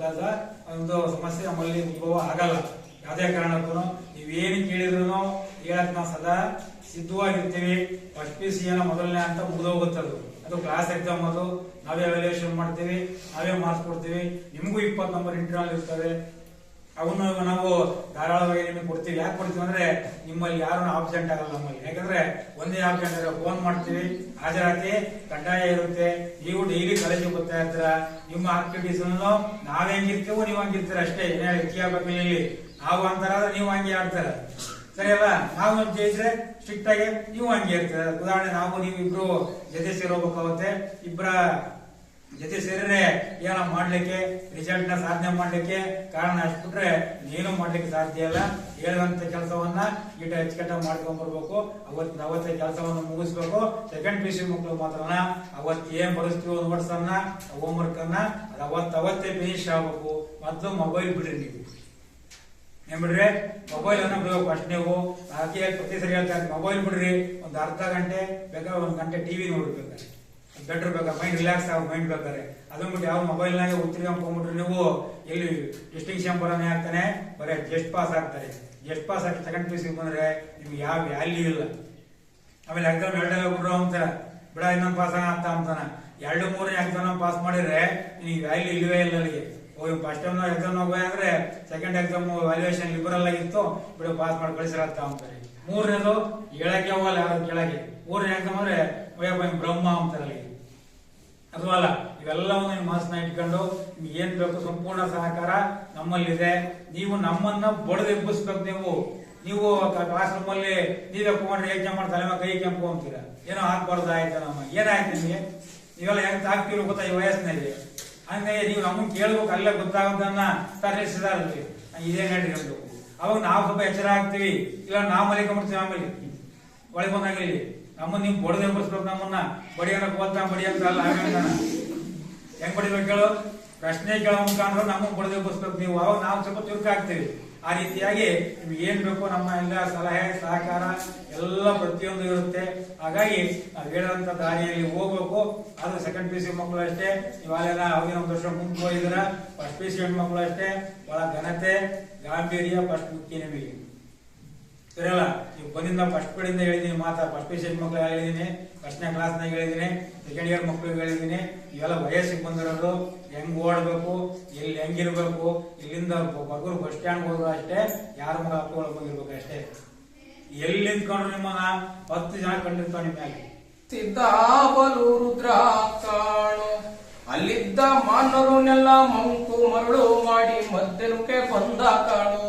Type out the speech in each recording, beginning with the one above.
ಪ್ರಕಾರದ ಒಂದು ಸಮಸ್ಯೆ ನಮ್ಮಲ್ಲಿ ಉದ್ಭವ ಆಗಲ್ಲ. ಯಾವುದೇ ಕಾರಣಕ್ಕೂ ನೀವೇನು ಕೇಳಿದ್ರು ಹೇಳಕ್ ನಾವು ಸದಾ ಸಿದ್ಧವಾಗಿರ್ತೀವಿ. ಫಸ್ಟ್ PUC ಮೊದಲನೇ ಅಂತ ಮುಗಿದೋಗುತ್ತದು. ಅದು ಕ್ಲಾಸ್ ಎಕ್ಸಾಮ್, ಅದು ನಾವೇ ಎವ್ಯಾಲ್ಯೂಯೇಷನ್ ಮಾಡ್ತೀವಿ, ನಾವೇ ಮಾರ್ಕ್ಸ್ ಕೊಡ್ತೀವಿ. ನಿಮಗೂ 20 ನಂಬರ್ ಇಂಟರ್ನಲ್ ಇರ್ತವೆ. ಅವನು ನಾವು ಧಾರಾಳವಾಗಿ ನಿಮಗೆ ಕೊಡ್ತೀವಿ. ಯಾಕೆ ಕೊಡ್ತೀವಿ ಅಂದ್ರೆ ನಿಮ್ಮಲ್ಲಿ ಯಾರು ಆಬ್ಸೆಂಟ್ ಆಗಲ್ಲ ನಮ್ಮಲ್ಲಿ. ಯಾಕಂದ್ರೆ ಒಂದೇ ಆಬ್ಸೆಂಟ್ ಇರೋ ಫೋನ್ ಮಾಡ್ತೀವಿ, ಹಾಜರಾತಿ ಕಡ್ಡಾಯ ಇರುತ್ತೆ. ನೀವು ಡೈಲಿ ಕಾಲೇಜಿಗೆ ಬರ್ತಾ ಇರ್ತೀರ. ನಿಮ್ಮ ಆಕ್ಟಿವಿಟೀಸ್ ನಾವ್ ಹೆಂಗಿರ್ತೀವೋ ನೀವು ಹಂಗಿರ್ತೀರ ಅಷ್ಟೇ. ಇಲ್ಲಿ ನಾವು ಅಂತಾರ ನೀವು ಹಂಗೆ ಆಡ್ತಾರ, ಸರಿ ಅಲ್ಲ? ನಾವು ಜಯಿಸ್ರೆ ಸ್ಟ್ರಿಕ್ಟ್ ಆಗಿ ನೀವು ಹಂಗೆ ಇರ್ತೀರ. ಉದಾಹರಣೆ ನಾವು ನೀವು ಇಬ್ರು ಜೊತೆ ಸೇರೋಬೇಕಾಗುತ್ತೆ. ಇಬ್ಬರ ಜೊತೆ ಸೇರಿದ್ರೆ ಏನೋ ಮಾಡ್ಲಿಕ್ಕೆ, ರಿಸಲ್ಟ್ ನ ಸಾಧನೆ ಮಾಡ್ಲಿಕ್ಕೆ ಕಾರಣ ಅಷ್ಟ್ಬಿಟ್ರೆ ಏನು ಮಾಡ್ಲಿಕ್ಕೆ ಸಾಧ್ಯ ಇಲ್ಲ. ಹೇಳುವಂತ ಕೆಲಸವನ್ನ ಇಟ್ಟು ಅಚ್ಚುಕಟ್ಟಾಗಿ ಮಾಡ್ಕೊಂಡ್ ಬರ್ಬೇಕು. ಅವತ್ತೇ ಕೆಲಸವನ್ನು ಮುಗಿಸ್ಬೇಕು. ಸೆಕೆಂಡ್ PUC ಮಕ್ಕಳು ಮಾತ್ರನ ಏನ್ ಬರೆಸ್ತೀವಿ ಒಂದು ವರ್ಡ್ಸ್ ಅನ್ನ, ಹೋಮ್ ವರ್ಕ್ ಅನ್ನ ಅವತ್ತೇ ಫಿನಿಶ್ ಆಗ್ಬೇಕು. ಮೊದಲು ಮೊಬೈಲ್ ಬಿಡ್ರಿ. ನೀವು ಏನ್ ಬಿಡ್ರಿ? ಮೊಬೈಲ್ ಅನ್ನ ಬಿಡ್ಬೇಕು ಫಸ್ಟ್. ನೀವು ಪ್ರತಿ ಸರಿ ಹೇಳ್ತಾರೆ ಮೊಬೈಲ್ ಬಿಡ್ರಿ. ಒಂದು ಅರ್ಧ ಗಂಟೆ ಬೇಕಾದ್ರೆ 1 ಗಂಟೆ ಟಿವಿ ನೋಡ್ಬೇಕಾದ್ರೆ ಬೆಟರ್ ಬೇಕಾದ್ರೆ ಮೈಂಡ್ ರಿಲ್ಯಾಕ್ಸ್ ಆಗ ಮೈಂಡ್ ಬೇಕಾದ್ರೆ. ಅದನ್ನ ಬಿಟ್ಟು ಯಾವ ಮೊಬೈಲ್ ನಾಗೆ ಉತ್ತಿರ್ಕೊಂಡ್ಬಿಟ್ರೆ ನೀವು ಎಲ್ಲಿ ಡಿಸ್ಟಿಂಕ್ಷನ್ ಬರೋನೇ ಆಗ್ತಾನೆ, ಬರೀ ಜಸ್ಟ್ ಪಾಸ್ ಆಗ್ತಾರೆ. ಜಸ್ಟ್ ಪಾಸ್ ಆಗಿ ಸೆಕೆಂಡ್ PUC ಬಂದ್ರೆ ನಿಮ್ಗೆ ಯಾವ ವ್ಯಾಲ್ಯೂ ಇಲ್ಲ. ಆಮೇಲೆ ಎಕ್ಸಾಮ್ 2 ಬಿಡ್ರು ಅಂತಾರ, ಬಿಡ ಇನ್ನೊಂದು ಪಾಸ್ ಆಗ್ತಾ ಅಂತಾನ. 2-3 ಎಕ್ಸಾಮ್ ಪಾಸ್ ಮಾಡಿದ್ರೆ ನಿಮಗೆ ವ್ಯಾಲ್ಯೂ ಇಲ್ಲವೇ ಇಲ್ಲ. ಅಲ್ಲಿಗೆ ಫಸ್ಟ್ ಟೈಮ್ ಎಕ್ಸಾಮ್ ಹೋಗ ಅಂದ್ರೆ ಸೆಕೆಂಡ್ ಎಕ್ಸಾಮ್ ವ್ಯಾಲ್ಯೂಯೇಷನ್ ಲಿಬರಲ್ ಆಗಿತ್ತು, ಬಿಡು ಪಾಸ್ ಮಾಡಿ ಕಳಿಸಿರತ್ತ ಅಂತಾರೆ. 3ನೇದು ಹೇಳಕ್ಕೆ ಹೋಗಲ್ಲ ಯಾರು ಕೆಳಗೆ. 3ನೇ ಎಕ್ಸಾಮ್ ಅಂದ್ರೆ ಬ್ರಹ್ಮ ಅಂತಾರಲ್ಲಿ. ಅದು ಅಲ್ಲ, ಇವೆಲ್ಲವನ್ನು ನೀವು ಮನಸ್ಸನ್ನ ಇಟ್ಕೊಂಡು ನಿಮ್ಗೆ ಏನ್ ಬೇಕು ಸಂಪೂರ್ಣ ಸಹಕಾರ ನಮ್ಮಲ್ಲಿದೆ. ನೀವು ನಮ್ಮನ್ನ ಬಡದು ಎಬ್ಬಿಸ್ಬೇಕು. ನೀವು ಕ್ಲಾಸ್ ರೂಮ್ ಅಲ್ಲಿ ನೀವೇ ಕುಮಾರ್ ಎಕ್ಸಾಮ್ ಮಾಡಿ ತಲೆ ಕೈ ಕೆಂಪು ಅಂತೀರ. ಏನೋ ಹಾಕ್ಬಾರ್ದು ಆಯ್ತಾ? ನಮ್ಮ ಏನಾಯ್ತು ನಿಮ್ಗೆ? ನೀವೆಲ್ಲ ಹೆಂಗ್ ಆಗ್ತಿರೋ ಗೊತ್ತಾ ಈ ವಯಸ್ಸಿನಲ್ಲಿ. ಹಂಗಾಗಿ ನೀವು ನಮ್ಮನ್ನ ಕೇಳ್ಬೇಕು, ಅಲ್ಲೇ ಗೊತ್ತಾಗೋದನ್ನ ತರಿಸಿದಾರಲ್ಲಿ ಇದೇ ನಡ್ರಿ ನಮ್ದು. ಅವಾಗ ನಾವು ಸ್ವಲ್ಪ ಎಚ್ಚರ ಆಗ್ತೀವಿ. ಇಲ್ಲ ನಾವು ಮಲಿಕೊಂಡ್ಬಿಡ್ತೀವಿ. ಆಮೇಲೆ ಒಳಗೆ ಬಂದಾಗಲಿ ನಮ್ಮನ್ನ ನೀವು ಬಡದು ಎಬ್ಬರಿಸ್ಬೇಕು. ನಮ್ಮನ್ನ ಬಡಿಯೋಣ ಓದ್ತಾ ಬಡಿ ಅಂತ ಅಲ್ಲ. ಹೆಂಗ್ ಬಡಿಬೇಕು ಹೇಳು? ಪ್ರಶ್ನೆ ಕೇಳೋ ಮುಖಾಂತರ ನಮ್ಮನ್ನ ಬಡದು ಎಬ್ಬರಿಸ್ಬೇಕು ನೀವು. ಅವಾಗ ನಾವು ಸ್ವಲ್ಪ ಚುರುಕಾಗ್ತೀವಿ. ಆ ರೀತಿಯಾಗಿ ನಿಮ್ಗೆ ಏನ್ ಬೇಕು ನಮ್ಮ ಎಲ್ಲ ಸಲಹೆ ಸಹಕಾರ ಎಲ್ಲ ಪ್ರತಿಯೊಂದು ಇರುತ್ತೆ. ಹಾಗಾಗಿ ನಾವು ಹೇಳುವಂತ ದಾರಿಯಲ್ಲಿ ಹೋಗ್ಬೇಕು. ಆದ್ರೆ ಸೆಕೆಂಡ್ PUC ಮಕ್ಕಳು ಅಷ್ಟೇ, ಇವಾಗೆಲ್ಲ ಅವಾಗಿನ 1 ವರ್ಷ ಮುಂದೆ ಹೋಗಿದ್ರ. ಫಸ್ಟ್ PUC ಹೆಣ್ಮಕ್ಳು ಅಷ್ಟೇ, ಬಹಳ ಘನತೆ ಗಾಂಭೀರ್ಯ ಫಸ್ಟ್ ಮುಖ್ಯ ನಿಮಗೆ, ಸರಿಯಲ್ಲ? ನೀವು ಬಂದಿಂದ ಫಸ್ಟ್ ಪೀಡಿಂದ ಹೇಳಿದೀನಿ ಮಾತಾ. ಫಸ್ಟ್ PUC ಮಕ್ಕಳು ಹೇಳಿದೀನಿ, ಫಸ್ಟ್ನೇ ಕ್ಲಾಸ್ನಾಗ ಹೇಳಿದೀನಿ, ಸೆಕೆಂಡ್ ಇಯರ್ ಮಕ್ಕಳಿಗೆ ಹೇಳಿದೀನಿ. ಇವೆಲ್ಲ ವಯಸ್ಸಿಗೆ ಬಂದಿರೋದು ಹೆಂಗ್ ಓಡಬೇಕು, ಎಲ್ಲಿ ಹೆಂಗಿರ್ಬೇಕು. ಇಲ್ಲಿಂದ ಬಗರು ಬಸ್ ಸ್ಟ್ಯಾಂಡ್ ಹೋದ್ರು ಅಷ್ಟೇ, ಯಾರ ಮಗ ಅಪ್ಪಗಳು ಬಂದಿರ್ಬೇಕು ಅಷ್ಟೇ. ಎಲ್ಲಿ ನಿಂತ್ಕೊಂಡ್ರು ನಿಮ್ಮನ್ನ 10 ಜನ ಕಂಡಿರ್ತಾವ ನಿಮ್ಮ ಮ್ಯಾಲೆ. ಸಿದ್ದಾಬಲು ರುದ್ರ ಕಾಣು ಅಲ್ಲಿದ್ದ ಮಾನವರನ್ನೆಲ್ಲ ಮಂಕು ಮರಳು ಮಾಡಿ ಮಧ್ಯನುಕೆ ಬಂದ ಕಾಣು.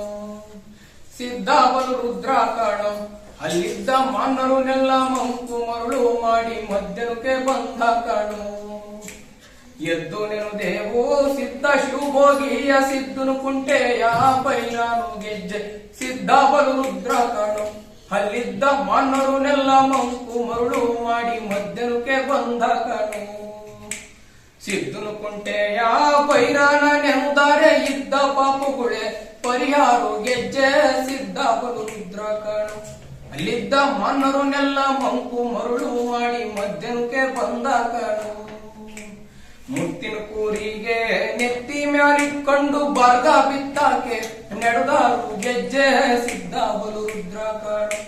ಸಿದ್ದಾಬಲು ರುದ್ರ ಕಾಣು ಅಲ್ಲಿದ್ದ ಮಾನವರನ್ನೆಲ್ಲ ಮಂಕು ಮರಳು ಮಾಡಿ ಮಧ್ಯನುಕೆ ಬಂದ ಕಾಣು. ಎದ್ದು ನೆನು ದೇವು ಸಿದ್ಧ ಶಿವಭೋಗಿಯ ಸಿದ್ಧನು ಕುಂಟೆಯ ಪೈಲಾನು ಗೆಜ್ಜೆ. ಸಿದ್ದಾಬಲು ರುದ್ರ ಕಾಣು ಅಲ್ಲಿದ್ದ ಮಾನವರನ್ನೆಲ್ಲ ಮಂಕು ಮರುಳು ಮಾಡಿ ಮಧ್ಯನುಕೆ ಬಂದ ಕಾಣು. ಸಿದ್ಧನು ಕುಂಟೆಯ ಪೈರಾನ ನೆನುದಾರೆ ಇದ್ದ ಪಾಪುಗುಳೆ ಪರಿಹಾರು ಗೆಜ್ಜೆ. ಸಿದ್ದಾಬಲು ರುದ್ರ ಕಾಣು ಅಲ್ಲಿದ್ದ ಮಾನವರನ್ನೆಲ್ಲ ಮಂಕು ಮರುಳು ಮಾಡಿ ಮಧ್ಯನುಕೆ ಬಂದ ಕಾಣು. ಮುತ್ತಿನ ಕೂರಿಗೆ ನೆತ್ತಿ ಮ್ಯಾಲಿಟ್ಕೊಂಡು ಬರ್ಗ ಬಿತ್ತಾಕೆ ನಡೆದಾರು ಗೆಜ್ಜೆ. ಸಿದ್ದಾಬಲು ರುದ್ರ ಕಾಣು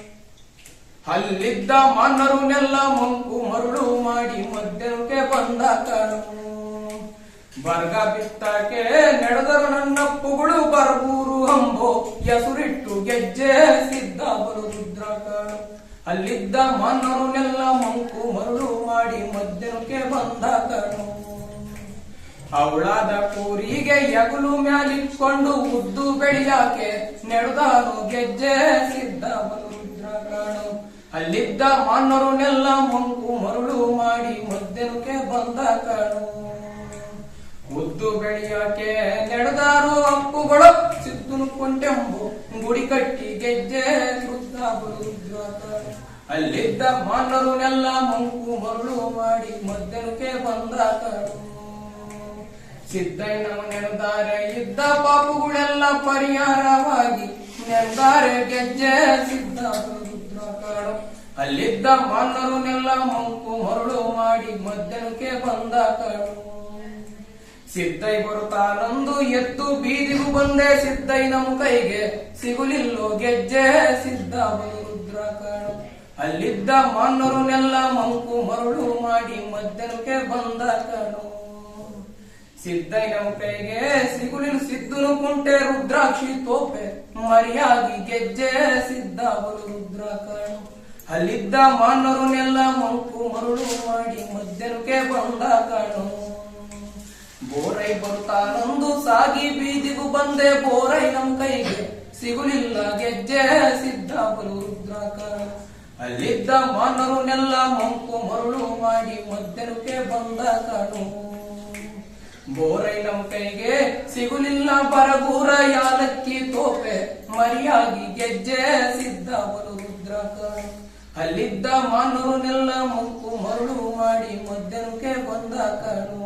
ಅಲ್ಲಿದ್ದ ಮಾನವರನ್ನೆಲ್ಲ ಮಂಕು ಮರುಳು ಮಾಡಿ ಮಧ್ಯನುಕೆ ಬಂದ ಕಾಣು. ಬರ್ಗ ಬಿತ್ತಾಕೆ ನಡೆದರು ನನ್ನಪ್ಪುಗಳು ಬರಬೂರು ಅಂಬೋ ಹೆಸರಿಟ್ಟು ಗೆಜ್ಜೆ. ಸಿದ್ದಾಬಲು ರುದ್ರ ಕಾಣು ಅಲ್ಲಿದ್ದ ಮಾನವರನ್ನೆಲ್ಲ ಮಂಕು ಮರುಳು ಮಾಡಿ ಮಧ್ಯನುಕೆ ಬಂದ ಕಾಣು. ಅವಳಾದ ಕೂರಿಗೆ ಯಗುಲು ಮ್ಯಾಲಿಟ್ಕೊಂಡು ಉದ್ದು ಬೆಳಿಯಾಕೆ ನಡೆದಾನು ಗೆಜ್ಜೆ. ಸಿದ್ದಾಬಲು ರುದ್ರ ಕಾಣು ಅಲ್ಲಿದ್ದ ಮಾನವರನ್ನೆಲ್ಲ ಮಂಕು ಮರುಳು ಮಾಡಿ ಮಧ್ಯನುಕೆ ಬಂದ ಕಾಣು. ಉದ್ದು ಬೆಳಿಯಾಕೆ ನಡೆದಾರು ಅಪ್ಪುಗಳು ಸಿದ್ಧನು ಕೊಂಟೆಂಬು ಗುಡಿ ಕಟ್ಟಿ ಗೆಜ್ಜೆ. ಸಿದ್ದಾಬಲು ರುದ್ರ ಕಾಣು ಅಲ್ಲಿದ್ದ ಮಾನವರನ್ನೆಲ್ಲ ಮಂಕು ಮರುಳು ಮಾಡಿ ಮಧ್ಯನುಕೆ ಬಂದ ಕಾಣು. ಸಿದ್ದಯ್ಯನ ನೆನೆದಾರೆ ಇದ್ದ ಪಾಪುಗಳೆಲ್ಲ ಪರಿಹಾರವಾಗಿ ನೆನೆದಾರೆ ಗೆಜ್ಜೆ. ಸಿದ್ದಾಬಲು ರುದ್ರ ಕಾಣು ಅಲ್ಲಿದ್ದ ಮಾನವರನ್ನೆಲ್ಲ ಮಂಕು ಮರುಳು ಮಾಡಿ ಮಧ್ಯನುಕೆ ಬಂದ ಕಾಣು. ಸಿದ್ದೈ ಬರುತ್ತಾನಂದು ಎತ್ತು ಬೀದಿಗೂ ಬಂದೆ ಸಿದ್ದೈ ನಮ್ಮ ಕೈಗೆ ಸಿಗುಲಿಲ್ಲೋ ಗೆಜ್ಜೆ ಸಿದ್ಧ ಬಲರುದ್ರ ಕಾಣು ಅಲ್ಲಿದ್ದ ಮಾನವರನ್ನೆಲ್ಲ ಮಂಕು ಮರುಳು ಮಾಡಿ ಮಧ್ಯಕ್ಕೆ ಬಂದ ಕಾಣು ಸಿದ್ದೈ ನಮ್ಮ ಕೈಗೆ ಸಿಗುಲಿಲ್ಲ ಸಿದ್ಧನು ಕುಂಟೆ ರುದ್ರಾಕ್ಷಿ ತೋಪೆ ಮರಿಯಾಗಿ ಗೆಜ್ಜೆ ಸಿದ್ಧ ಬಲರುದ್ರ ಕಾಣು ಅಲ್ಲಿದ್ದ ಮಾನವರನ್ನೆಲ್ಲ ಮಂಕು ಮರುಳು ಮಾಡಿ ಮಧ್ಯಕ್ಕೆ ಬಂದ ಕಾಣು ಬೋರೈ ಬರ್ತಾನಂದು ಸಾಗಿ ಬೀದಿಗೂ ಬಂದೆ ಬೋರೈ ನಮ್ ಕೈಗೆ ಸಿಗುಲಿಲ್ಲ ಗೆಜ್ಜೆ ಸಿದ್ಧ ಬಲರುದ್ರ ಕಾಣು ಅಲ್ಲಿದ್ದ ಮಾನವರನ್ನೆಲ್ಲ ಮಂಕು ಮರುಳು ಮಾಡಿ ಮಧ್ಯಕ್ಕೆ ಬಂದ ಕಾಣು ಬೋರೈ ನಮ್ ಕೈಗೆ ಸಿಗುಲಿಲ್ಲ ಬರಗೂರ ಯಾಲಕ್ಕಿ ತೋಪೆ ಮರಿಯಾಗಿ ಗೆಜ್ಜೆ ಸಿದ್ಧ ಬಲರುದ್ರ ಕಾಣು ಅಲ್ಲಿದ್ದ ಮಾನವರನ್ನೆಲ್ಲ ಮಂಕು ಮರುಳು ಮಾಡಿ ಮಧ್ಯಕ್ಕೆ ಬಂದ ಕಾಣು